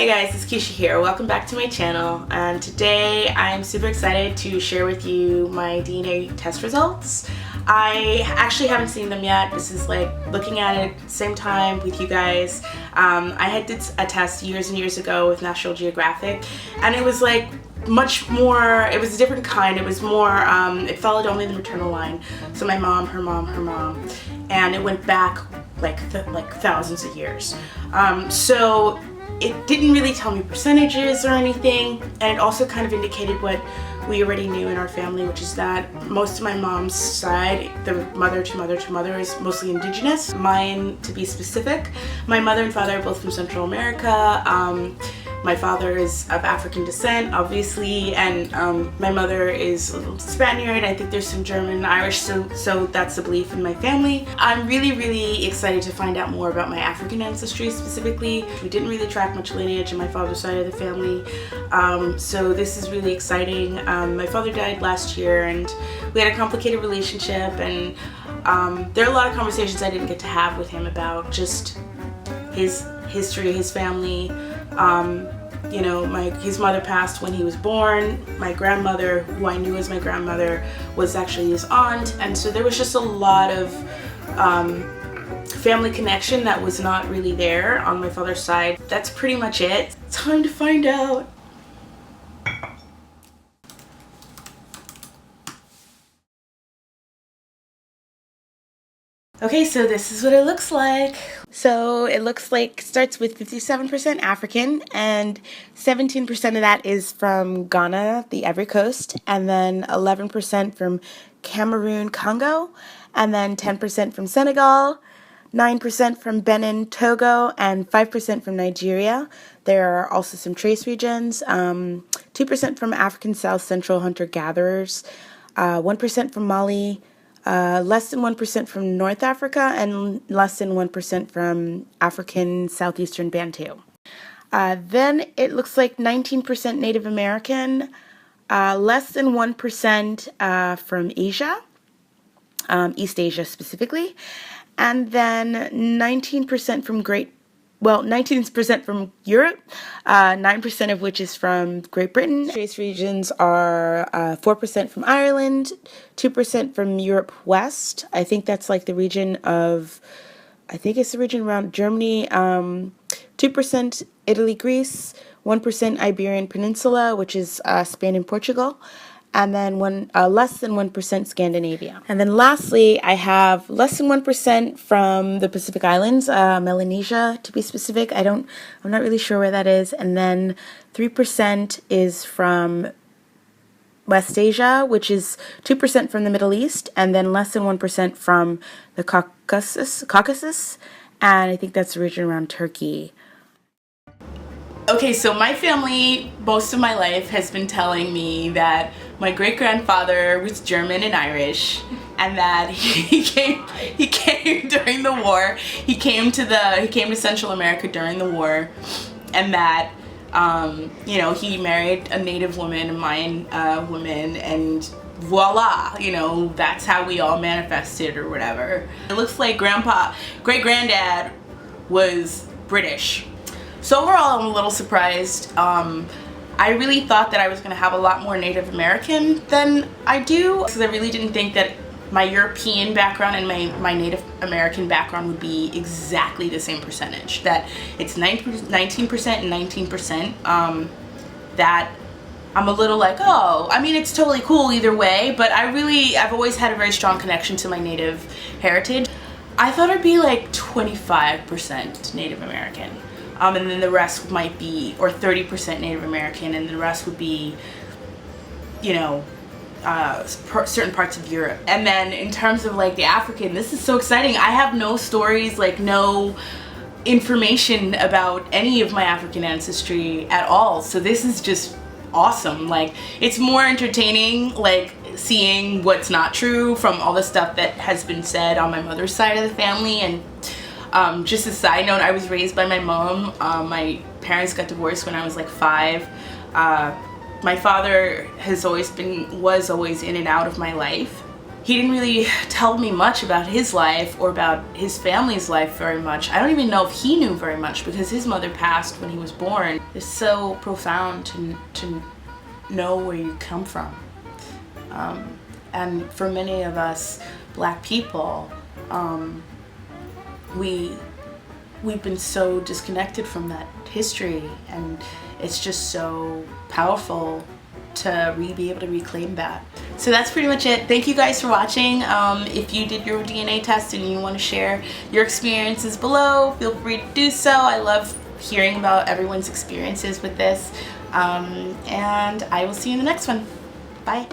Hey guys, it's Keisha here. Welcome back to my channel, and today I'm super excited to share with you my DNA test results. I actually haven't seen them yet. This is like looking at it same time with you guys. I had did a test years and years ago with National Geographic, and it was like much more, it was a different kind. It was more, it followed only the maternal line. So my mom, her mom, her mom, and it went back like thousands of years. So it didn't really tell me percentages or anything, and it also kind of indicated what we already knew in our family, which is that most of my mom's side, the mother to mother to mother, is mostly indigenous. Mine, to be specific, my mother and father are both from Central America. My father is of African descent, obviously, and my mother is a little Spaniard. I think there's some German and Irish, so that's the belief in my family. I'm really excited to find out more about my African ancestry specifically. We didn't really track much lineage on my father's side of the family, so this is really exciting. My father died last year, and we had a complicated relationship, and there are a lot of conversations I didn't get to have with him about just his history, his family. You know, his mother passed when he was born. My grandmother, who I knew as my grandmother, was actually his aunt, and so there was just a lot of family connection that was not really there on my father's side. That's pretty much it. Time to find out. Okay, so this is what it looks like. So it looks like, starts with 57% African, and 17% of that is from Ghana, the Ivory Coast, and then 11% from Cameroon, Congo, and then 10% from Senegal, 9% from Benin, Togo, and 5% from Nigeria. There are also some trace regions, 2% from African South Central hunter-gatherers, 1% from Mali, less than 1% from North Africa, and less than 1% from African Southeastern Bantu. Then it looks like 19% Native American, less than 1% from Asia, East Asia specifically, and then 19% from 19% from Europe, 9% of which is from Great Britain. Trace regions are 4% from Ireland, 2% from Europe West. I think that's like the region of, I think it's the region around Germany, 2% Italy, Greece, 1% Iberian Peninsula, which is Spain and Portugal, and then less than 1% Scandinavia. And then lastly, I have less than 1% from the Pacific Islands, Melanesia to be specific. I'm not really sure where that is. And then 3% is from West Asia, which is 2% from the Middle East, and then less than 1% from the Caucasus, and I think that's the region around Turkey. Okay, so my family, most of my life, has been telling me that my great-grandfather was German and Irish, and that he came during the war. He came to Central America during the war, and that you know, he married a native woman, a Mayan woman, and voila, you know, that's how we all manifested or whatever. It looks like great-granddad was British. So overall, I'm a little surprised. I really thought that I was going to have a lot more Native American than I do, because I really didn't think that my European background and my Native American background would be exactly the same percentage. That it's 19% and 19%. That I'm a little like, oh, I mean, it's totally cool either way, but I've always had a very strong connection to my Native heritage. I thought it'd be like 25% Native American. And then the rest might be, or 30% Native American, and the rest would be, you know, certain parts of Europe. And then in terms of like the African, this is so exciting. I have no stories, like no information about any of my African ancestry at all. So this is just awesome. Like, it's more entertaining, like, seeing what's not true from all the stuff that has been said on my mother's side of the family. And just a side note, I was raised by my mom. My parents got divorced when I was like 5. My father was always in and out of my life. He didn't really tell me much about his life or about his family's life very much. I don't even know if he knew very much, because his mother passed when he was born. is so profound to know where you come from. And for many of us Black people, we've been so disconnected from that history, and it's just so powerful to be able to reclaim that. So that's pretty much it. Thank you guys for watching. If you did your DNA test and you want to share your experiences below, feel free to do so. I love hearing about everyone's experiences with this. And I will see you in the next one. Bye.